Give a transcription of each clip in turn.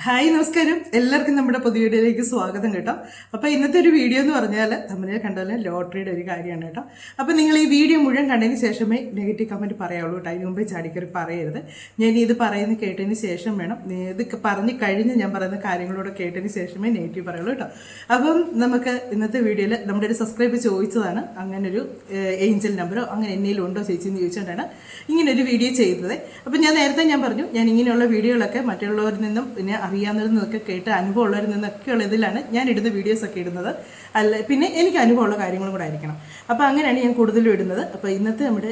Hi നമസ്കാരം, എല്ലാവർക്കും നമ്മുടെ പുതിയ വീഡിയോയിലേക്ക് സ്വാഗതം കേട്ടോ. അപ്പോൾ ഇന്നത്തെ ഒരു വീഡിയോ എന്ന് പറഞ്ഞാൽ തമ്മിൽ കണ്ടാൽ ലോട്ടറിയുടെ ഒരു കാര്യമാണ് കേട്ടോ. അപ്പോൾ നിങ്ങൾ ഈ വീഡിയോ മുഴുവൻ കണ്ടതിന് ശേഷമേ നെഗറ്റീവ് കമൻറ്റ് പറയാവുള്ളൂ കേട്ടോ. അതിന് മുമ്പേ ചാടിക്കറി പറയരുത്. ഞാൻ ഇത് പറയുന്നത് കേട്ടതിന് ശേഷം വേണം, ഇത് പറഞ്ഞ് കഴിഞ്ഞ് ഞാൻ പറയുന്ന കാര്യങ്ങളോട് കേട്ടതിന് ശേഷമേ നെഗറ്റീവ് പറയുള്ളൂ കേട്ടോ. അപ്പം നമുക്ക് ഇന്നത്തെ വീഡിയോയിൽ നമ്മുടെ ഒരു സബ്സ്ക്രൈബർ ചോദിച്ചതാണ്, അങ്ങനൊരു ഏഞ്ചൽ നമ്പറോ അങ്ങനെ എന്തെങ്കിലും ഉണ്ടോ ചേച്ചി എന്ന് ചോദിച്ചുകൊണ്ടാണ് ഇങ്ങനൊരു വീഡിയോ ചെയ്യുന്നത്. അപ്പം ഞാൻ നേരത്തെ പറഞ്ഞു, ഞാൻ ഇങ്ങനെയുള്ള വീഡിയോകളൊക്കെ മറ്റുള്ളവരിൽ നിന്നും പിന്നെ അറിയാവുന്നവരിൽ നിന്നൊക്കെ കേട്ട് അനുഭവമുള്ളവരിൽ നിന്നൊക്കെയുള്ള ഇതിലാണ് ഞാൻ ഇടുന്ന വീഡിയോസൊക്കെ ഇടുന്നത്. അല്ല പിന്നെ എനിക്ക് അനുഭവമുള്ള കാര്യങ്ങളും കൂടെ ആയിരിക്കണം. അപ്പോൾ അങ്ങനെയാണ് ഞാൻ കൂടുതലും ഇടുന്നത്. അപ്പോൾ ഇന്നത്തെ നമ്മുടെ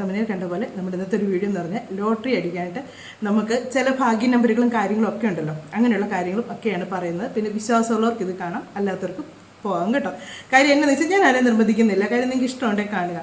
തമിഴിൽ കണ്ട പോലെ നമ്മുടെ ഇന്നത്തെ ഒരു വീഡിയോ എന്ന് പറഞ്ഞാൽ ലോട്ടറി അടിക്കാനായിട്ട് നമുക്ക് ചില ഭാഗ്യ നമ്പറുകളും കാര്യങ്ങളും ഒക്കെ ഉണ്ടല്ലോ, അങ്ങനെയുള്ള കാര്യങ്ങളും ഒക്കെയാണ് പറയുന്നത്. പിന്നെ വിശ്വാസമുള്ളവർക്ക് ഇത് കാണാം, അല്ലാത്തവർക്ക് പോകാം കേട്ടോ. കാര്യം എന്താണെന്ന് വെച്ചാൽ ഞാൻ ആരെയും നിർബന്ധിക്കുന്നില്ല. കാര്യം നിങ്ങൾക്ക് ഇഷ്ടമുണ്ടെങ്കിൽ കാണുക.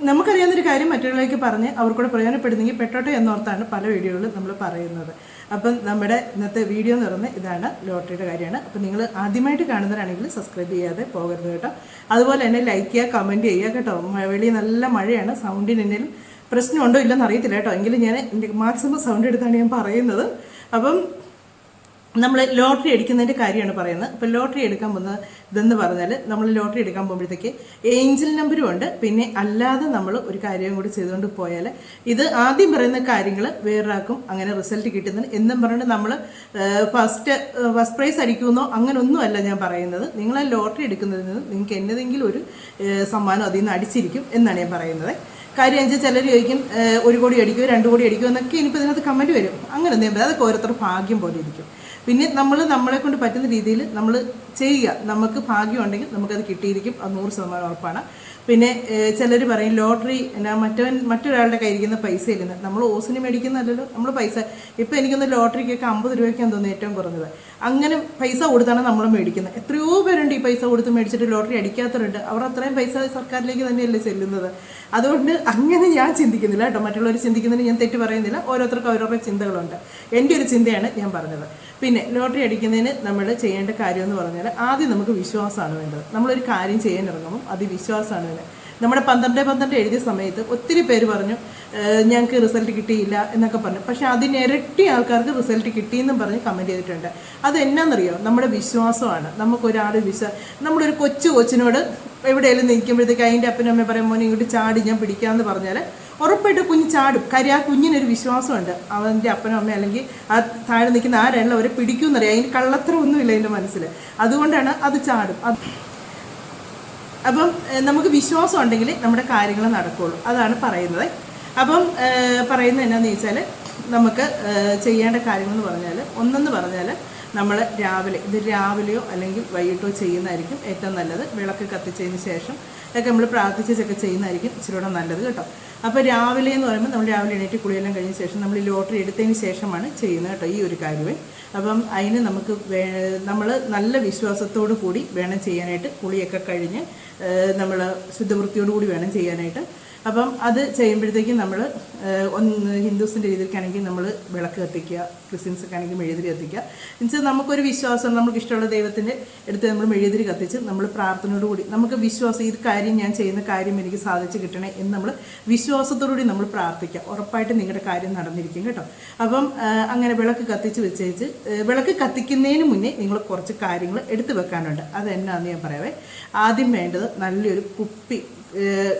നമുക്കറിയാവുന്നൊരു കാര്യം മറ്റുള്ളവർക്ക് പറഞ്ഞ് അവർക്കൂടെ പ്രയോജനപ്പെടുന്നെങ്കിൽ പെട്ടോട്ടെ എന്നോർത്താണ് പല വീഡിയോകളും നമ്മൾ പറയുന്നത്. അപ്പം നമ്മുടെ ഇന്നത്തെ വീഡിയോ എന്ന് പറയുന്നത് ഇതാണ്, ലോട്ടറിയുടെ കാര്യമാണ്. അപ്പം നിങ്ങൾ ആദ്യമായിട്ട് കാണുന്നവരാണെങ്കിൽ സബ്സ്ക്രൈബ് ചെയ്യാതെ പോകരുത് കേട്ടോ. അതുപോലെ തന്നെ ലൈക്ക് ചെയ്യുക, കമൻറ്റ് ചെയ്യുക കേട്ടോ. വെളിയിൽ നല്ല മഴയാണ്, സൗണ്ടിന് എന്തെങ്കിലും പ്രശ്നമുണ്ടോ ഇല്ലെന്ന് അറിയത്തില്ല കേട്ടോ. എങ്കിലും ഞാൻ എൻ്റെ മാക്സിമം സൗണ്ട് എടുത്താണ് ഞാൻ പറയുന്നത്. അപ്പം നമ്മൾ ലോട്ടറി അടിക്കുന്നതിൻ്റെ കാര്യമാണ് പറയുന്നത്. അപ്പോൾ ലോട്ടറി എടുക്കാൻ പോകുന്നത് ഇതെന്ന് പറഞ്ഞാൽ, നമ്മൾ ലോട്ടറി എടുക്കാൻ പോകുമ്പോഴത്തേക്ക് ഏഞ്ചൽ നമ്പരും ഉണ്ട്, പിന്നെ അല്ലാതെ നമ്മൾ ഒരു കാര്യം കൂടി ചെയ്തുകൊണ്ട് പോയാൽ ഇത് ആദ്യം പറയുന്ന കാര്യങ്ങൾ വേറൊരാൾക്കും അങ്ങനെ റിസൾട്ട് കിട്ടുന്നത് എന്നും പറഞ്ഞിട്ട് നമ്മൾ ഫസ്റ്റ് പ്രൈസ് അടിക്കുമെന്നോ അങ്ങനെയൊന്നും അല്ല ഞാൻ പറയുന്നത്. നിങ്ങൾ ആ ലോട്ടറി എടുക്കുന്നതിൽ നിന്ന് നിങ്ങൾക്ക് എന്നതെങ്കിലും ഒരു സമ്മാനം അതിൽ നിന്ന് അടിച്ചിരിക്കും എന്നാണ് ഞാൻ പറയുന്നത്. കാര്യം വെച്ചാൽ ചിലർ ചോദിക്കും 1 കോടി അടിക്കുമോ 2 കോടി അടിക്കുമോ എന്നൊക്കെ ഇനിയിപ്പോൾ ഇതിനകത്ത് കമൻറ്റ് വരും. അങ്ങനെ എന്തെങ്കിലും അതൊക്കെ ഓരോരുത്തർ ഭാഗ്യം പോലെ ഇരിക്കും. പിന്നെ നമ്മളെ കൊണ്ട് പറ്റുന്ന രീതിയിൽ നമ്മൾ ചെയ്യുക. നമുക്ക് ഭാഗ്യം ഉണ്ടെങ്കിൽ നമുക്കത് കിട്ടിയിരിക്കും, അത് 100% ഉറപ്പാണ്. പിന്നെ ചിലർ പറയും ലോട്ടറി മറ്റൊരാളുടെ കയ്യിരിക്കുന്ന പൈസ ഇല്ലെന്ന്. നമ്മൾ ഓസിന് മേടിക്കുന്നതല്ലല്ലോ, നമ്മൾ പൈസ ഇപ്പോൾ എനിക്കൊന്ന് ലോട്ടറിക്കൊക്കെ 50 രൂപയ്ക്കാണ് തോന്നുന്നു ഏറ്റവും കുറഞ്ഞത്. അങ്ങനെ പൈസ കൊടുത്താണ് നമ്മൾ മേടിക്കുന്നത്. എത്രയോ പേരുണ്ട് ഈ പൈസ കൊടുത്ത് മേടിച്ചിട്ട് ലോട്ടറി അടിക്കാത്തവരുണ്ട്. അവർ അത്രയും പൈസ സർക്കാരിലേക്ക് തന്നെയല്ലേ ചെല്ലുന്നത്. അതുകൊണ്ട് അങ്ങനെ ഞാൻ ചിന്തിക്കുന്നില്ല കേട്ടോ. മറ്റുള്ളവർ ചിന്തിക്കുന്നതിന് ഞാൻ തെറ്റ് പറയുന്നില്ല. ഓരോരുത്തർക്കും അവരവരുടെ ചിന്തകളുണ്ട്. എൻ്റെ ഒരു ചിന്തയാണ് ഞാൻ പറഞ്ഞത്. പിന്നെ ലോട്ടറി അടിക്കുന്നതിന് നമ്മൾ ചെയ്യേണ്ട കാര്യം എന്ന് പറഞ്ഞാൽ ആദ്യം നമുക്ക് വിശ്വാസമാണ് വേണ്ടത്. നമ്മളൊരു കാര്യം ചെയ്യാൻ ഇറങ്ങുമ്പോൾ അത് വിശ്വാസമാണ് വേണ്ടത്. നമ്മുടെ 12 എഴുതിയ സമയത്ത് ഒത്തിരി പേര് പറഞ്ഞു ഞങ്ങൾക്ക് റിസൾട്ട് കിട്ടിയില്ല എന്നൊക്കെ പറഞ്ഞു. പക്ഷേ അതിനിരട്ടി ആൾക്കാർക്ക് റിസൾട്ട് കിട്ടിയെന്നും പറഞ്ഞ് കമൻറ്റ് ചെയ്തിട്ടുണ്ട്. അത് എന്നാണെന്നറിയോ, നമ്മുടെ വിശ്വാസമാണ്. നമുക്കൊരാൾ നമ്മളൊരു കൊച്ചിനോട് എവിടെയെങ്കിലും നിൽക്കുമ്പോഴത്തേക്ക് അതിൻ്റെ അപ്പനും അമ്മയും പറയും മോനെ ഇങ്ങോട്ട് ചാടി ഞാൻ പിടിക്കാമെന്ന് പറഞ്ഞാൽ ഉറപ്പായിട്ട് കുഞ്ഞ് ചാടും. കാര്യം ആ കുഞ്ഞിനൊരു വിശ്വാസമുണ്ട് അവൻ്റെ അപ്പനും അമ്മ അല്ലെങ്കിൽ ആ താഴെ നിൽക്കുന്ന ആരെല്ലാം അവരെ പിടിക്കുമെന്നറിയാം. അതിന് കള്ളത്തരമൊന്നുമില്ല എൻ്റെ മനസ്സിൽ. അതുകൊണ്ടാണ് അത് ചാടും. അപ്പം നമുക്ക് വിശ്വാസം ഉണ്ടെങ്കിൽ നമ്മുടെ കാര്യങ്ങൾ നടക്കുകയുള്ളൂ, അതാണ് പറയുന്നത്. അപ്പം പറയുന്നത് എന്നാന്ന് ചോദിച്ചാൽ നമുക്ക് ചെയ്യേണ്ട കാര്യമെന്ന് പറഞ്ഞാൽ ഒന്നെന്ന് പറഞ്ഞാൽ നമ്മൾ രാവിലെയോ അല്ലെങ്കിൽ വൈകിട്ടോ ചെയ്യുന്നതായിരിക്കും ഏറ്റവും നല്ലത്. വിളക്ക് കത്തിച്ചതിന് ശേഷം ഒക്കെ നമ്മൾ പ്രാർത്ഥിച്ചൊക്കെ ചെയ്യുന്നതായിരിക്കും ഇച്ചിരി കൂടെ നല്ലത് കേട്ടോ. അപ്പോൾ രാവിലെ എന്ന് പറയുമ്പോൾ നമ്മൾ രാവിലെ എണീറ്റ് കുളിയെല്ലാം കഴിഞ്ഞ ശേഷം നമ്മൾ ലോട്ടറി എടുത്തതിന് ശേഷമാണ് ചെയ്യുന്നത് കേട്ടോ ഈ ഒരു കാര്യമേ. അപ്പം അതിന് നമുക്ക് നമ്മൾ നല്ല വിശ്വാസത്തോടു കൂടി വേണം ചെയ്യാനായിട്ട്. കുളിയൊക്കെ കഴിഞ്ഞ് നമ്മൾ ശുദ്ധവൃത്തിയോടുകൂടി വേണം ചെയ്യാനായിട്ട്. അപ്പം അത് ചെയ്യുമ്പോഴത്തേക്കും നമ്മൾ ഹിന്ദുസിൻ്റെ രീതിക്കാണെങ്കിൽ നമ്മൾ വിളക്ക് കത്തിക്കുക, ക്രിസ്ത്യൻസൊക്കെ ആണെങ്കിൽ മെഴുതിരി കത്തിക്കുക. എന്നുവെച്ചാൽ നമുക്കൊരു വിശ്വാസം, നമുക്ക് ഇഷ്ടമുള്ള ദൈവത്തിൻ്റെ അടുത്ത് നമ്മൾ മെഴുതിരി കത്തിച്ച് നമ്മൾ പ്രാർത്ഥനയോടുകൂടി നമുക്ക് വിശ്വാസം, ഇത് കാര്യം ഞാൻ ചെയ്യുന്ന കാര്യം എനിക്ക് സാധിച്ച് കിട്ടണേ എന്ന് നമ്മൾ വിശ്വാസത്തോടുകൂടി നമ്മൾ പ്രാർത്ഥിക്കുക. ഉറപ്പായിട്ട് നിങ്ങളുടെ കാര്യം നടന്നിരിക്കും കേട്ടോ. അപ്പം അങ്ങനെ വിളക്ക് കത്തിച്ച് വെച്ചേച്ച് വിളക്ക് കത്തിക്കുന്നതിന് മുന്നേ നിങ്ങൾ കുറച്ച് കാര്യങ്ങൾ എടുത്തു വെക്കാനുണ്ട്. അത് എന്നാന്ന് ഞാൻ പറയാവേ. ആദ്യം വേണ്ടത് നല്ലൊരു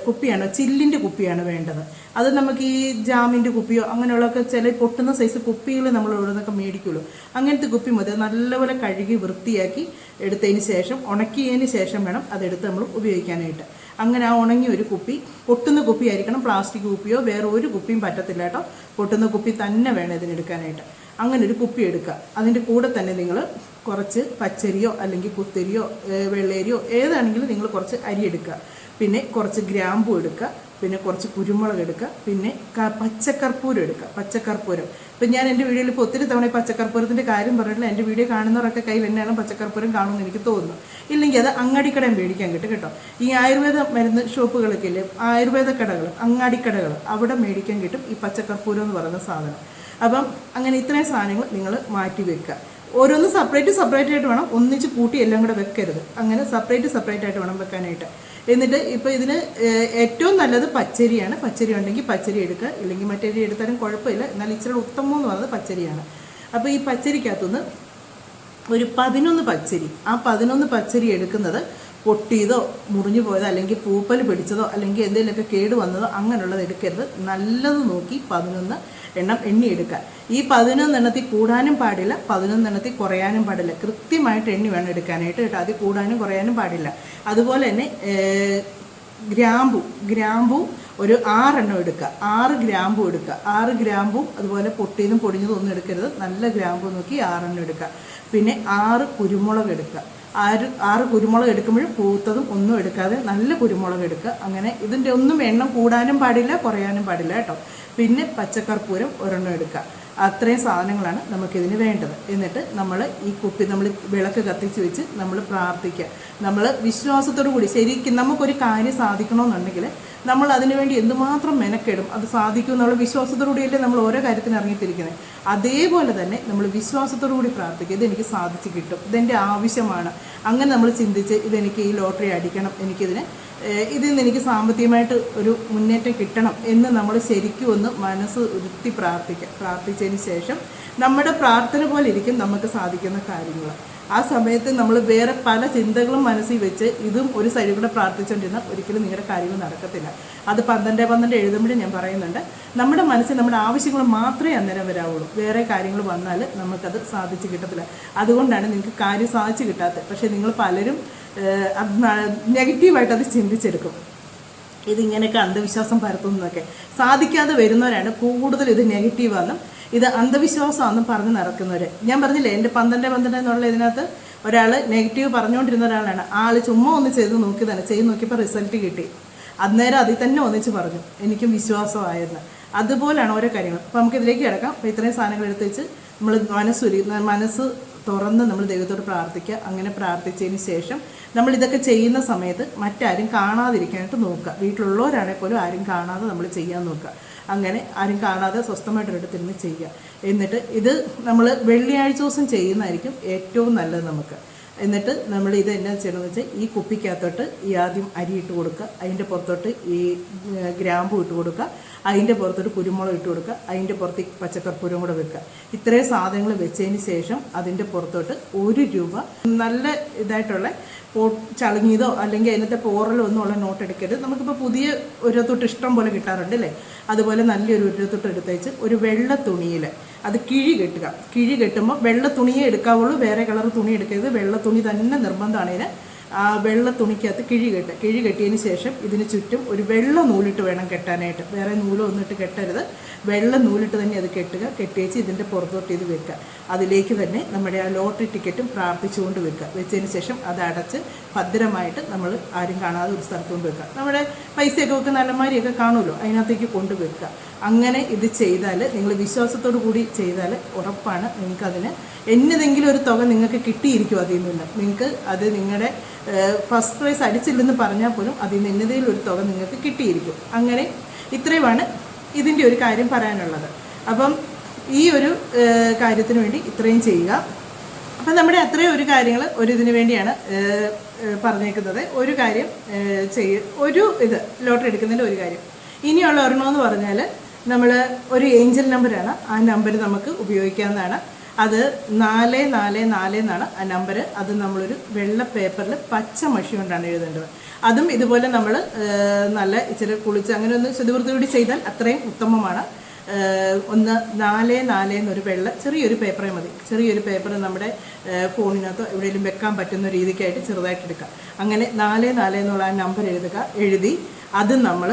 കുപ്പിയാണോ, ചില്ലിൻ്റെ കുപ്പിയാണ് വേണ്ടത്. അത് നമുക്ക് ഈ ജാമിൻ്റെ കുപ്പിയോ അങ്ങനെയുള്ളതൊക്കെ ചില പൊട്ടുന്ന സൈസ് കുപ്പികൾ നമ്മൾ ഇവിടെ നിന്നൊക്കെ മേടിക്കുള്ളൂ. അങ്ങനത്തെ കുപ്പി മതി. നല്ലപോലെ കഴുകി വൃത്തിയാക്കി എടുത്തതിന് ശേഷം ഉണക്കിയതിന് ശേഷം വേണം അതെടുത്ത് നമ്മൾ ഉപയോഗിക്കാനായിട്ട്. അങ്ങനെ ആ ഉണങ്ങിയ ഒരു കുപ്പി, പൊട്ടുന്ന കുപ്പി ആയിരിക്കണം. പ്ലാസ്റ്റിക് കുപ്പിയോ വേറെ ഒരു കുപ്പിയും പറ്റത്തില്ല കേട്ടോ. പൊട്ടുന്ന കുപ്പി തന്നെ വേണം ഇതിനെടുക്കാനായിട്ട്. അങ്ങനെ ഒരു കുപ്പി എടുക്കുക. അതിൻ്റെ കൂടെ തന്നെ നിങ്ങൾ കുറച്ച് പച്ചരിയോ അല്ലെങ്കിൽ കുത്തരിയോ വെള്ളേരിയോ ഏതാണെങ്കിലും നിങ്ങൾ കുറച്ച് അരി എടുക്കുക. പിന്നെ കുറച്ച് ഗ്രാമ്പൂ എടുക്കുക, പിന്നെ കുറച്ച് കുരുമുളക് എടുക്കുക, പിന്നെ പച്ചക്കർപ്പൂരം എടുക്കുക. പച്ചക്കർപ്പൂരം ഇപ്പം ഞാൻ എൻ്റെ വീഡിയോയിൽ ഇപ്പോൾ ഒത്തിരി തവണ പച്ചക്കർപ്പൂരത്തിൻ്റെ കാര്യം പറഞ്ഞിട്ടില്ല. എൻ്റെ വീഡിയോ കാണുന്നവരൊക്കെ കയ്യിൽ തന്നെയാണ് പച്ചക്കർപ്പൂരം കാണുമെന്ന് എനിക്ക് തോന്നുന്നു. ഇല്ലെങ്കിൽ അത് അങ്ങാടിക്കടയും മേടിക്കാൻ കിട്ടും കേട്ടോ. ഈ ആയുർവേദ മരുന്ന് ഷോപ്പുകളൊക്കെ ഇല്ലേ, ആയുർവേദ കടകൾ, അങ്ങാടിക്കടകൾ, അവിടെ മേടിക്കാൻ കിട്ടും ഈ പച്ചക്കർപ്പൂരം എന്ന് പറയുന്ന സാധനം. അപ്പം അങ്ങനെ ഇത്രയും സാധനങ്ങൾ നിങ്ങൾ മാറ്റി വെക്കുക. ഓരോന്ന് സെപ്പറേറ്റ് ആയിട്ട് വേണം, ഒന്നിച്ച് കൂട്ടി എല്ലാം കൂടെ വെക്കരുത്. അങ്ങനെ സെപ്പറേറ്റ് ആയിട്ട് വേണം വെക്കാനായിട്ട്. എന്നിട്ട് ഇപ്പോൾ ഇതിന് ഏറ്റവും നല്ലത് പച്ചരിയാണ്. പച്ചരി ഉണ്ടെങ്കിൽ പച്ചരി എടുക്കുക, ഇല്ലെങ്കിൽ മറ്റരി എടുത്താലും കുഴപ്പമില്ല. എന്നാൽ ഇച്ചിരി ഉത്തമം എന്ന് പറയുന്നത് പച്ചരിയാണ്. അപ്പോൾ ഈ പച്ചരിക്കകത്തുനിന്ന് ഒരു 11 പച്ചരി, ആ 11 പച്ചരി എടുക്കുന്നത് പൊട്ടിയതോ മുറിഞ്ഞു പോയതോ അല്ലെങ്കിൽ പൂപ്പൽ പിടിച്ചതോ അല്ലെങ്കിൽ എന്തെങ്കിലുമൊക്കെ കേട് വന്നതോ അങ്ങനെയുള്ളത് എടുക്കരുത്. നല്ലത് നോക്കി 11 എണ്ണം എണ്ണിയെടുക്കുക. ഈ 11 എണ്ണത്തിൽ കൂടാനും പാടില്ല, 11 എണ്ണത്തിൽ കുറയാനും പാടില്ല. കൃത്യമായിട്ട് എണ്ണി വേണം എടുക്കാനായിട്ട് കേട്ടോ. അതിൽ കൂടാനും കുറയാനും പാടില്ല. അതുപോലെ തന്നെ ഗ്രാമ്പു ഒരു 6 എണ്ണം എടുക്കുക. 6 ഗ്രാമ്പു എടുക്കുക. 6 ഗ്രാമ്പും അതുപോലെ പൊട്ടിയതും പൊടിഞ്ഞതും ഒന്നും എടുക്കരുത്. നല്ല ഗ്രാമ്പു നോക്കി 6 എണ്ണം എടുക്കുക. പിന്നെ 6 കുരുമുളക് എടുക്കുക. 6 കുരുമുളക് എടുക്കുമ്പോഴും പൂത്തതും ഒന്നും എടുക്കാതെ നല്ല കുരുമുളക് എടുക്കുക. അങ്ങനെ ഇതിൻ്റെ ഒന്നും എണ്ണം കൂടാനും പാടില്ല, കുറയാനും പാടില്ല കേട്ടോ. പിന്നെ പച്ചക്കർപ്പൂരം ഒരെണ്ണം എടുക്കുക. അത്രയും സാധനങ്ങളാണ് നമുക്കിതിന് വേണ്ടത്. എന്നിട്ട് നമ്മൾ ഈ കുപ്പി നമ്മൾ വിളക്ക് കത്തിച്ച് വെച്ച് നമ്മൾ പ്രാർത്ഥിക്കുക. നമ്മൾ വിശ്വാസത്തോടു കൂടി ശരിക്കും നമുക്കൊരു കാര്യം സാധിക്കണമെന്നുണ്ടെങ്കിൽ നമ്മൾ അതിനു വേണ്ടി എന്തുമാത്രം മെനക്കെടും, അത് സാധിക്കും എന്നുള്ള വിശ്വാസത്തോടു കൂടിയല്ലേ നമ്മൾ ഓരോ കാര്യത്തിന് ഇറങ്ങിത്തിരിക്കുന്നത്. അതേപോലെ തന്നെ നമ്മൾ വിശ്വാസത്തോടു കൂടി പ്രാർത്ഥിക്കുക. ഇതെനിക്ക് സാധിച്ച് കിട്ടും, ഇതെൻ്റെ ആവശ്യമാണ്. അങ്ങനെ നമ്മൾ ചിന്തിച്ച് ഇതെനിക്ക് ഈ ലോട്ടറി അടിക്കണം, ഇതിൽ നിന്ന് എനിക്ക് സാമ്പത്തികമായിട്ട് ഒരു മുന്നേറ്റം കിട്ടണം എന്ന് നമ്മൾ ശരിക്കും ഒന്ന് മനസ്സ് ഉരുത്തി പ്രാർത്ഥിച്ചതിന് ശേഷം നമ്മുടെ പ്രാർത്ഥന പോലെ ഇരിക്കും നമുക്ക് സാധിക്കുന്ന കാര്യങ്ങൾ. ആ സമയത്ത് നമ്മൾ വേറെ പല ചിന്തകളും മനസ്സിൽ വെച്ച് ഇതും ഒരു സൈഡിൽ കൂടെ പ്രാർത്ഥിച്ചുകൊണ്ടിരുന്നാൽ ഒരിക്കലും നിങ്ങളുടെ കാര്യങ്ങൾ നടക്കത്തില്ല. അത് 12 എഴുതുമ്പോഴും ഞാൻ പറയുന്നുണ്ട്, നമ്മുടെ മനസ്സിൽ നമ്മുടെ ആവശ്യങ്ങൾ മാത്രമേ അന്നേരം വരാവുള്ളൂ. വേറെ കാര്യങ്ങൾ വന്നാൽ നമുക്കത് സാധിച്ച് കിട്ടത്തില്ല. അതുകൊണ്ടാണ് നിങ്ങൾക്ക് കാര്യം സാധിച്ച് കിട്ടാത്തത്. പക്ഷേ നിങ്ങൾ പലരും നെഗറ്റീവായിട്ട് അത് ചിന്തിച്ചെടുക്കും. ഇതിങ്ങനെയൊക്കെ അന്ധവിശ്വാസം പരത്തുന്നതൊക്കെ സാധിക്കാതെ വരുന്നവരാണ് കൂടുതൽ ഇത് നെഗറ്റീവാണെന്നും ഇത് അന്ധവിശ്വാസമാണെന്നും പറഞ്ഞ് നടക്കുന്നവർ. ഞാൻ പറഞ്ഞില്ലേ, എൻ്റെ 12 എന്നുള്ള ഇതിനകത്ത് ഒരാൾ നെഗറ്റീവ് പറഞ്ഞുകൊണ്ടിരുന്ന ഒരാളാണ്. ആൾ ചുമ്മാ ഒന്ന് ചെയ്ത് നോക്കിയപ്പോൾ റിസൾട്ട് കിട്ടി. അന്നേരം അതിൽ തന്നെ ഒന്നിച്ച് പറഞ്ഞു എനിക്കും വിശ്വാസമായെന്ന്. അതുപോലെയാണ് ഓരോ കാര്യങ്ങൾ. അപ്പോൾ നമുക്കിതിലേക്ക് കിടക്കാം. അപ്പോൾ ഇത്രയും സാധനങ്ങൾ എടുത്ത് വെച്ച് നമ്മൾ മനസ്സ് തുറന്ന് നമ്മൾ ദൈവത്തോട് പ്രാർത്ഥിക്കുക. അങ്ങനെ പ്രാർത്ഥിച്ചതിന് ശേഷം നമ്മൾ ഇതൊക്കെ ചെയ്യുന്ന സമയത്ത് മറ്റാരും കാണാതിരിക്കാനായിട്ട് നോക്കുക. വീട്ടിലുള്ളവരാണെങ്കിൽ പോലും ആരും കാണാതെ നമ്മൾ ചെയ്യാൻ നോക്കുക. അങ്ങനെ ആരും കാണാതെ സ്വസ്ഥമായിട്ടൊരിടത്തിരുന്ന് ചെയ്യുക. എന്നിട്ട് ഇത് നമ്മൾ വെള്ളിയാഴ്ച ദിവസം ചെയ്യുന്നതായിരിക്കും ഏറ്റവും നല്ലത് നമുക്ക്. എന്നിട്ട് നമ്മൾ ഇത് എന്നാ ചെയ്യണമെന്ന് വെച്ചാൽ ഈ കുപ്പിക്കകത്തോട്ട് ഈ ആദ്യം അരി ഇട്ട് കൊടുക്കുക, അതിൻ്റെ പുറത്തോട്ട് ഈ ഗ്രാമ്പു ഇട്ട് കൊടുക്കുക, അതിൻ്റെ പുറത്തോട്ട് കുരുമുളക് ഇട്ട് കൊടുക്കുക, അതിൻ്റെ പുറത്ത് പച്ചക്കർപ്പൂരം കൂടെ വെക്കുക. ഇത്രയും സാധനങ്ങൾ വെച്ചതിന് ശേഷം അതിൻ്റെ പുറത്തോട്ട് 1 രൂപ നല്ല ഇതായിട്ടുള്ള ചളുങ്ങിയതോ അല്ലെങ്കിൽ അതിനകത്തെ പോറലോ ഒന്നും ഉള്ള നോട്ട് എടുക്കരുത്. നമുക്കിപ്പോൾ പുതിയ ഒരത്തൊട്ട് ഇഷ്ടം പോലെ കിട്ടാറുണ്ട് അല്ലേ, അതുപോലെ നല്ലൊരു ഒരത്തൊട്ട് എടുത്തേച്ച് ഒരു വെള്ള തുണിയിൽ അത് കിഴി കെട്ടുക. കിഴി കെട്ടുമ്പോൾ വെള്ള തുണിയെ എടുക്കാവുള്ളൂ, വേറെ കളർ തുണി എടുക്കരുത്. വെള്ള തുണി തന്നെ നിർബന്ധമാണ്. ഇതിന് ആ വെള്ള തുണിക്കകത്ത് കിഴി കെട്ടിയതിന് ശേഷം ഇതിന് ചുറ്റും ഒരു വെള്ള നൂലിട്ട് വേണം കെട്ടാനായിട്ട്. വേറെ നൂലോ ഒന്നിട്ട് കെട്ടരുത്, വെള്ള നൂലിട്ട് തന്നെ അത് കെട്ടിയേച്ച് ഇതിൻ്റെ പുറത്തോട്ട് ഇത് വെക്കുക. അതിലേക്ക് തന്നെ നമ്മുടെ ആ ലോട്ടറി ടിക്കറ്റും പ്രാർത്ഥിച്ചുകൊണ്ട് വെച്ചതിന് ശേഷം അത് അടച്ച് ഭദ്രമായിട്ട് നമ്മൾ ആരും കാണാതെ ഒരു സ്ഥലത്ത് കൊണ്ട് വെക്കുക. നമ്മുടെ പൈസയൊക്കെ വെക്കുന്ന അലമാരിയൊക്കെ കാണുമല്ലോ, അതിനകത്തേക്ക് കൊണ്ടുവെക്കുക. അങ്ങനെ ഇത് ചെയ്താൽ, നിങ്ങൾ വിശ്വാസത്തോടു കൂടി ചെയ്താൽ ഉറപ്പാണ് നിങ്ങൾക്കതിന് എന്നതെങ്കിലും ഒരു തുക നിങ്ങൾക്ക് കിട്ടിയിരിക്കും. അതിൽ നിന്ന് നിങ്ങൾക്ക് അത് നിങ്ങളുടെ ഫസ്റ്റ് പ്രൈസ് അടിച്ചില്ലെന്ന് പറഞ്ഞാൽ പോലും അതിൽ നിന്ന് എന്നതെങ്കിലും ഒരു തുക നിങ്ങൾക്ക് കിട്ടിയിരിക്കും. അങ്ങനെ ഇത്രയുമാണ് ഇതിൻ്റെ ഒരു കാര്യം പറയാനുള്ളത്. അപ്പം ഈ ഒരു കാര്യത്തിന് വേണ്ടി ഇത്രയും ചെയ്യുക. അപ്പം നമ്മുടെ അത്രയും ഒരു കാര്യങ്ങൾ ഇതിന് വേണ്ടിയാണ് പറഞ്ഞേക്കുന്നത്. ഒരു കാര്യം ഇത് ലോട്ടറി എടുക്കുന്നതിൻ്റെ ഒരു കാര്യം. ഇനിയുള്ള ഒരെണ്ണമെന്ന് പറഞ്ഞാൽ നമ്മൾ ഒരു ഏഞ്ചൽ നമ്പറാണ്. ആ നമ്പർ നമുക്ക് ഉപയോഗിക്കാവുന്നതാണ്. അത് 444 എന്നാണ് ആ നമ്പർ. അത് നമ്മളൊരു വെള്ള പേപ്പറിൽ പച്ച മഷി കൊണ്ടാണ് എഴുതേണ്ടത്. അതും ഇതുപോലെ നമ്മൾ നല്ല ഇച്ചിരി കുളിച്ച് അങ്ങനെ ഒന്ന് ശുദ്ധിവൃത്തിയോടെ ചെയ്താൽ അത്രയും ഉത്തമമാണ്. 444 എന്നൊരു ചെറിയൊരു പേപ്പറേ മതി. ചെറിയൊരു പേപ്പർ നമ്മുടെ ഫോണിനകത്തോ എവിടെയെങ്കിലും വെക്കാൻ പറ്റുന്ന രീതിക്കായിട്ട് ചെറുതായിട്ട് എടുക്കുക. അങ്ങനെ 444 എന്നുള്ള ആ നമ്പർ എഴുതി അത് നമ്മൾ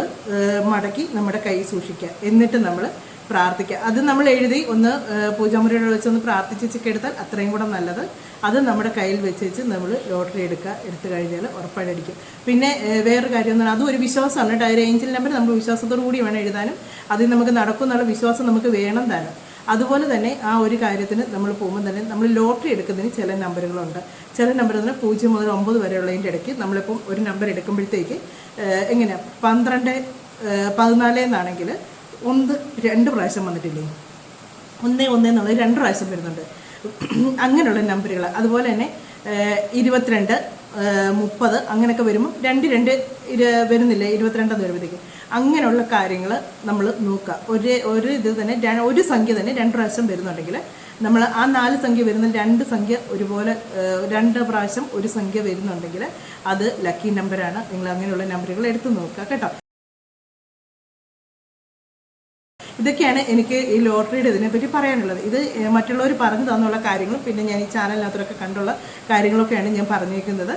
മടക്കി നമ്മുടെ കൈ സൂക്ഷിക്കുക. എന്നിട്ട് നമ്മൾ പ്രാർത്ഥിക്കുക. അത് നമ്മൾ എഴുതി ഒന്ന് പൂജാമുറിയുടെ വെച്ചൊന്ന് പ്രാർത്ഥിച്ചൊക്കെ എടുത്താൽ അത്രയും കൂടെ നല്ലത്. അത് നമ്മുടെ കയ്യിൽ വെച്ച് നമ്മൾ ലോട്ടറി എടുത്തു കഴിഞ്ഞാൽ ഉറപ്പായിട്ടടിക്കും. പിന്നെ വേറൊരു കാര്യം എന്ന് പറഞ്ഞാൽ അതും ഒരു വിശ്വാസമാണ് കേട്ടോ. ഒരു ഏഞ്ചൽ നമ്പർ നമ്മൾ വിശ്വാസത്തോടു കൂടി വേണം എഴുതാനും. അതിൽ നമുക്ക് നടക്കും എന്നുള്ള വിശ്വാസം നമുക്ക് വേണം താനും. അതുപോലെ തന്നെ ആ ഒരു കാര്യത്തിന് നമ്മൾ പോകുമ്പോൾ തന്നെ നമ്മൾ ലോട്ടറി എടുക്കുന്നതിന് ചില നമ്പറുകളുണ്ട്. ചില നമ്പർ എന്ന് പറഞ്ഞാൽ 0 മുതൽ 9 വരെയുള്ളതിൻ്റെ ഇടയ്ക്ക് നമ്മളിപ്പം ഒരു നമ്പർ എടുക്കുമ്പോഴത്തേക്ക് എങ്ങനെയാണ് 12, 14 എന്നാണെങ്കിൽ 2 പ്രാവശ്യം വന്നിട്ടില്ലേ, 1 എന്നുള്ളത് 2 പ്രാവശ്യം വരുന്നുണ്ട്. അങ്ങനെയുള്ള നമ്പറുകൾ. അതുപോലെ തന്നെ 22, 30 അങ്ങനെയൊക്കെ വരുമ്പോൾ വരുന്നില്ല 22 വരുമ്പോഴത്തേക്ക്. അങ്ങനെയുള്ള കാര്യങ്ങൾ നമ്മൾ നോക്കുക. ഒരു ഇത് തന്നെ ഒരു സംഖ്യ തന്നെ 2 പ്രാവശ്യം വരുന്നുണ്ടെങ്കിൽ നമ്മൾ ആ 4 സംഖ്യ വരുന്ന 2 സംഖ്യ ഒരുപോലെ 2 പ്രാവശ്യം ഒരു സംഖ്യ വരുന്നുണ്ടെങ്കിൽ അത് ലക്കി നമ്പറാണ്. നിങ്ങൾ അങ്ങനെയുള്ള നമ്പറുകൾ എടുത്ത് നോക്കുക കേട്ടോ. ഇതൊക്കെയാണ് എനിക്ക് ഈ ലോട്ടറിയുടെ ഇതിനെപ്പറ്റി പറയാനുള്ളത്. ഇത് മറ്റുള്ളവർ പറഞ്ഞു തന്നുള്ള കാര്യങ്ങളും പിന്നെ ഞാൻ ഈ ചാനലിനകത്തൊക്കെ കണ്ടുള്ള കാര്യങ്ങളൊക്കെയാണ് ഞാൻ പറഞ്ഞിരിക്കുന്നത്.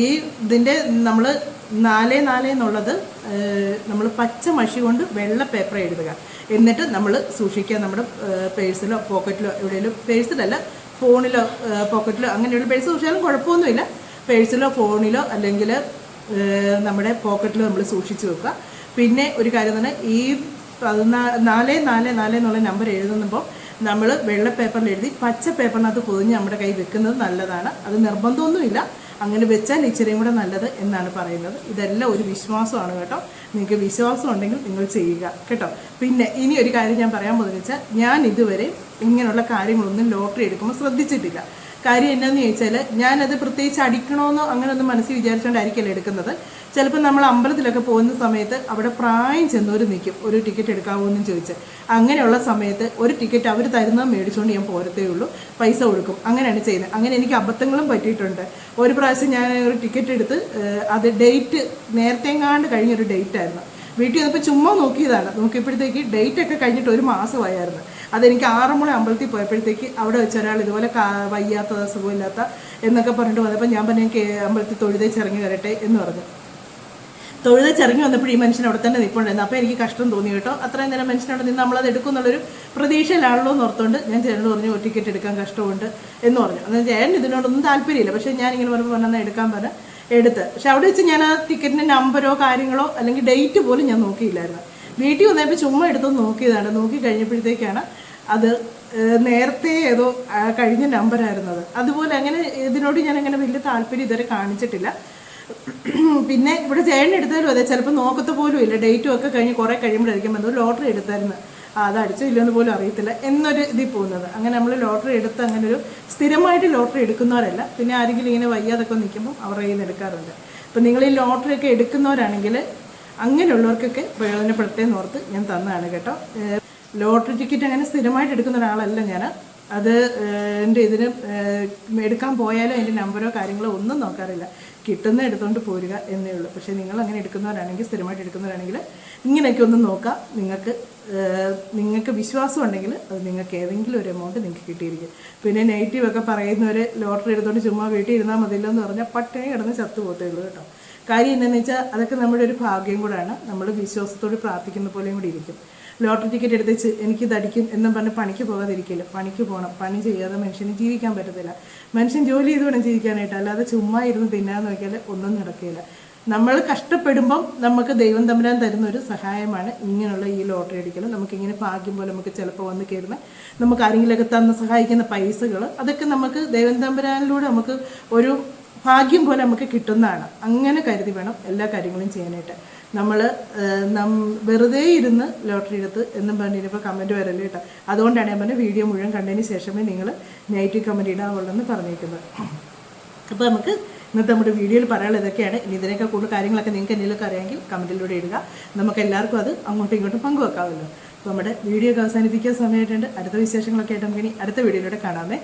ഇതിൻ്റെ നമ്മൾ 4 എന്നുള്ളത് നമ്മൾ പച്ച മഷി കൊണ്ട് വെള്ള പേപ്പർ എഴുതുക. എന്നിട്ട് നമ്മൾ സൂക്ഷിക്കുക നമ്മുടെ പേഴ്സിലോ പോക്കറ്റിലോ എവിടെയെങ്കിലും, പേഴ്സിലല്ല ഫോണിലോ പോക്കറ്റിലോ അങ്ങനെയുള്ള പേഴ്സ് സൂക്ഷിച്ചാലും കുഴപ്പമൊന്നുമില്ല. പേഴ്സിലോ ഫോണിലോ അല്ലെങ്കിൽ നമ്മുടെ പോക്കറ്റിലോ നമ്മൾ സൂക്ഷിച്ച് വെക്കുക. പിന്നെ ഒരു കാര്യം തന്നെ, ഈ 4 എന്നുള്ള നമ്പർ എഴുതുമ്പോൾ നമ്മൾ വെള്ള പേപ്പറിൽ എഴുതി പച്ച പേപ്പറിനകത്ത് പൊതിഞ്ഞ് നമ്മുടെ കൈ വെക്കുന്നത് നല്ലതാണ്. അത് നിർബന്ധമൊന്നുമില്ല, അങ്ങനെ വെച്ചാൽ ഇച്ചിരിയും കൂടെ നല്ലത് എന്നാണ് പറയുന്നത്. ഇതെല്ലാം ഒരു വിശ്വാസമാണ് കേട്ടോ. നിങ്ങൾക്ക് വിശ്വാസം ഉണ്ടെങ്കിൽ നിങ്ങൾ ചെയ്യുക കേട്ടോ. പിന്നെ ഇനി ഒരു കാര്യം ഞാൻ പറയാൻ പോകുന്നത് വെച്ചാൽ, ഞാൻ ഇതുവരെ ഇങ്ങനെയുള്ള കാര്യങ്ങളൊന്നും ലോട്ടറി എടുക്കുമ്പോൾ ശ്രദ്ധിച്ചിട്ടില്ല. കാര്യം എന്നാന്ന് ചോദിച്ചാൽ, ഞാനത് പ്രത്യേകിച്ച് അടിക്കണമെന്നോ അങ്ങനെയൊന്നും മനസ്സിൽ വിചാരിച്ചുകൊണ്ടായിരിക്കല്ലോ എടുക്കുന്നത്. ചിലപ്പോൾ നമ്മൾ അമ്പലത്തിലൊക്കെ പോകുന്ന സമയത്ത് അവിടെ പ്രായം ചെന്നവർ നിൽക്കും, ഒരു ടിക്കറ്റ് എടുക്കാമോ എന്നും ചോദിച്ച്. അങ്ങനെയുള്ള സമയത്ത് ഒരു ടിക്കറ്റ് അവർ തരുന്നത് മേടിച്ചുകൊണ്ട് ഞാൻ പോരത്തേ ഉള്ളൂ, പൈസ കൊടുക്കും. അങ്ങനെയാണ് ചെയ്യുന്നത്. അങ്ങനെ എനിക്ക് അബദ്ധങ്ങളും പറ്റിയിട്ടുണ്ട്. ഒരു പ്രാവശ്യം ഞാൻ ഒരു ടിക്കറ്റ് എടുത്ത് അത് ഡേറ്റ് നേരത്തെങ്ങാണ്ട് കഴിഞ്ഞൊരു ഡേറ്റായിരുന്നു. വീട്ടിൽ വന്നപ്പോൾ ചുമ്മാ നോക്കിയപ്പോഴത്തേക്ക് ഡേറ്റ് ഒക്കെ കഴിഞ്ഞിട്ട് 1 മാസമായിരുന്നു. അതെനിക്ക് ആറന്മുള അമ്പലത്തിൽ പോയപ്പോഴത്തേക്ക് അവിടെ വെച്ച ഒരാൾ ഇതുപോലെ വയ്യാത്തത് സുഖമില്ലാത്ത എന്നൊക്കെ പറഞ്ഞിട്ട് വന്നപ്പോൾ ഞാൻ പറഞ്ഞു അമ്പലത്തിൽ തൊഴുതേച്ചിറങ്ങി വരട്ടെ എന്ന് പറഞ്ഞു. തൊഴുതേച്ചിറങ്ങി വന്നപ്പോൾ ഈ മനുഷ്യൻ അവിടെ തന്നെ നിൽപ്പുണ്ടായിരുന്നു. അപ്പോൾ എനിക്ക് കഷ്ടം തോന്നി കേട്ടോ. അത്രയും നേരം മനുഷ്യനവിടെ നിന്ന് നമ്മളത് എടുക്കും എന്നുള്ളൊരു പ്രതീക്ഷയിലാണല്ലോ എന്ന് ഓർത്തുകൊണ്ട് ഞാൻ ചേട്ടനോട് പറഞ്ഞു, ടിക്കറ്റ് എടുക്കാൻ കഷ്ടമുണ്ട് എന്ന് പറഞ്ഞു. എന്നാൽ ചേട്ടൻ ഇതിനോടൊന്നും താല്പര്യമില്ല. പക്ഷേ ഞാനിങ്ങനെ പറഞ്ഞാൽ എടുക്കാൻ പറഞ്ഞാൽ എടുത്ത്. പക്ഷെ അവിടെ വെച്ച് ഞാൻ ആ ടിക്കറ്റിൻ്റെ നമ്പരോ കാര്യങ്ങളോ അല്ലെങ്കിൽ ഡേറ്റ് പോലും ഞാൻ നോക്കിയില്ലായിരുന്നു. വീട്ടിൽ വന്നപ്പോൾ ചുമ്മാ എടുത്തൊന്ന് നോക്കിയതാണ്. നോക്കി കഴിഞ്ഞപ്പോഴത്തേക്കാണ് അത് നേരത്തെ ഏതോ കഴിഞ്ഞ നമ്പറായിരുന്നത്. അതുപോലെ അങ്ങനെ ഇതിനോട് ഞാൻ അങ്ങനെ വലിയ താല്പര്യം ഇതുവരെ കാണിച്ചിട്ടില്ല. പിന്നെ ഇവിടെ ചേട്ടൻ എടുത്താലും അതെ, ചിലപ്പോൾ നോക്കത്ത പോലും ഇല്ല. ഡേറ്റും ഒക്കെ കഴിഞ്ഞ് കുറേ കഴിയുമ്പോഴായിരിക്കും എന്തോ ലോട്ടറി എടുത്തായിരുന്നു, അത് അടിച്ചോ ഇല്ലെന്ന് പോലും അറിയത്തില്ല എന്നൊരു ഇതിൽ പോകുന്നത്. അങ്ങനെ നമ്മൾ ലോട്ടറി എടുത്ത് അങ്ങനെ ഒരു സ്ഥിരമായിട്ട് ലോട്ടറി എടുക്കുന്നവരല്ല. പിന്നെ ആരെങ്കിലും ഇങ്ങനെ വയ്യാതൊക്കെ നിൽക്കുമ്പോൾ അവരുടെ കയ്യിൽ നിന്ന് എടുക്കാറുണ്ട്. അപ്പം നിങ്ങൾ ഈ ലോട്ടറി ഒക്കെ എടുക്കുന്നവരാണെങ്കിൽ അങ്ങനെയുള്ളവർക്കൊക്കെ പ്രയോജനപ്പെടുത്തേന്ന് ഓർത്ത് ഞാൻ തന്നതാണ് കേട്ടോ. ലോട്ടറി ടിക്കറ്റ് അങ്ങനെ സ്ഥിരമായിട്ട് എടുക്കുന്ന ഒരാളല്ല ഞാൻ. അത് എൻ്റെ ഇതിന് എടുക്കാൻ പോയാലും എൻ്റെ നമ്പറോ കാര്യങ്ങളോ ഒന്നും നോക്കാറില്ല. കിട്ടുന്ന എടുത്തുകൊണ്ട് പോരുക എന്നേ ഉള്ളൂ. പക്ഷേ നിങ്ങൾ അങ്ങനെ എടുക്കുന്നവരാണെങ്കിൽ, സ്ഥിരമായിട്ട് എടുക്കുന്നവരാണെങ്കിൽ ഇങ്ങനെയൊക്കെ ഒന്ന് നോക്കാം. നിങ്ങൾക്ക് വിശ്വാസം ഉണ്ടെങ്കിൽ അത് നിങ്ങൾക്ക് ഏതെങ്കിലും ഒരു എമൗണ്ട് നിങ്ങൾക്ക് കിട്ടിയിരിക്കും. പിന്നെ നെഗറ്റീവൊക്കെ പറയുന്നവർ ലോട്ടറി എടുത്തുകൊണ്ട് ചുമ്മാ വീട്ടിൽ ഇരുന്നാൽ മതിയല്ലോ എന്ന് പറഞ്ഞാൽ പട്ടിണി കിടന്ന് ചത്തു പോകത്തേ ഉള്ളൂ കേട്ടോ. കാര്യം എന്താണെന്ന് വെച്ചാൽ അതൊക്കെ നമ്മുടെ ഒരു ഭാഗ്യം കൂടാണ്. നമ്മൾ വിശ്വാസത്തോട് പ്രാർത്ഥിക്കുന്ന പോലെയും കൂടി ഇരിക്കും. ലോട്ടറി ടിക്കറ്റ് എടുത്ത് എനിക്കിത് അടിക്കും എന്നും പറഞ്ഞ് പണിക്ക് പോകാതിരിക്കില്ല. പണിക്ക് പോകണം. പണി ചെയ്യാതെ മനുഷ്യന് ജീവിക്കാൻ പറ്റത്തില്ല. മനുഷ്യൻ ജോലി ചെയ്ത് വേണം ജീവിക്കാനായിട്ട്. അല്ലാതെ ചുമ്മാ ഇരുന്ന് തിന്നാന്ന് നോക്കിയാൽ ഒന്നും നടക്കില്ല. നമ്മൾ കഷ്ടപ്പെടുമ്പം നമുക്ക് ദൈവം തമ്പുരാൻ തരുന്ന ഒരു സഹായമാണ് ഇങ്ങനെയുള്ള ഈ ലോട്ടറി അടിക്കലും. നമുക്കിങ്ങനെ ഭാഗ്യം പോലെ നമുക്ക് ചിലപ്പോൾ വന്ന് കയറുന്ന, നമുക്ക് ആരെങ്കിലുമൊക്കെ തന്ന് സഹായിക്കുന്ന പൈസകൾ, അതൊക്കെ നമുക്ക് ദൈവം തമ്പുരാനിലൂടെ നമുക്ക് ഒരു ഭാഗ്യം പോലെ നമുക്ക് കിട്ടുന്നതാണ്. അങ്ങനെ കരുതി വേണം എല്ലാ കാര്യങ്ങളും ചെയ്യാനായിട്ട്. നമ്മൾ വെറുതെ ഇരുന്ന് ലോട്ടറി എടുത്ത് എന്നും പറഞ്ഞിപ്പോൾ കമൻറ്റ് വരല്ലേ കേട്ടോ. അതുകൊണ്ടാണ് ഞാൻ പറഞ്ഞത് വീഡിയോ മുഴുവൻ കണ്ടതിന് ശേഷമേ നിങ്ങൾ നെഗറ്റീവ് കമൻറ്റ് ഇടാവുള്ളൂ പറഞ്ഞിരിക്കുന്നത്. അപ്പോൾ നമുക്ക് ഇന്നത്തെ നമ്മുടെ വീഡിയോയിൽ പറയാനുള്ളത് ഇതൊക്കെയാണ്. ഇനി ഇതിനൊക്കെ കൂടുതൽ കാര്യങ്ങളൊക്കെ നിങ്ങൾക്ക് എന്തെങ്കിലുമൊക്കെ അറിയാമെങ്കിൽ കമൻറ്റിലൂടെ ഇടുക. നമുക്ക് എല്ലാവർക്കും അത് അങ്ങോട്ടും ഇങ്ങോട്ടും പങ്കുവെക്കാമല്ലോ. അപ്പോൾ നമ്മുടെ വീഡിയോ ഒക്കെ അവസാനിപ്പിക്കാൻ സമയമായിട്ടുണ്ട്. അടുത്ത വിശേഷങ്ങളൊക്കെ ആയിട്ട് നമുക്ക് ഇനി അടുത്ത വീഡിയോയിലൂടെ കാണാമേ.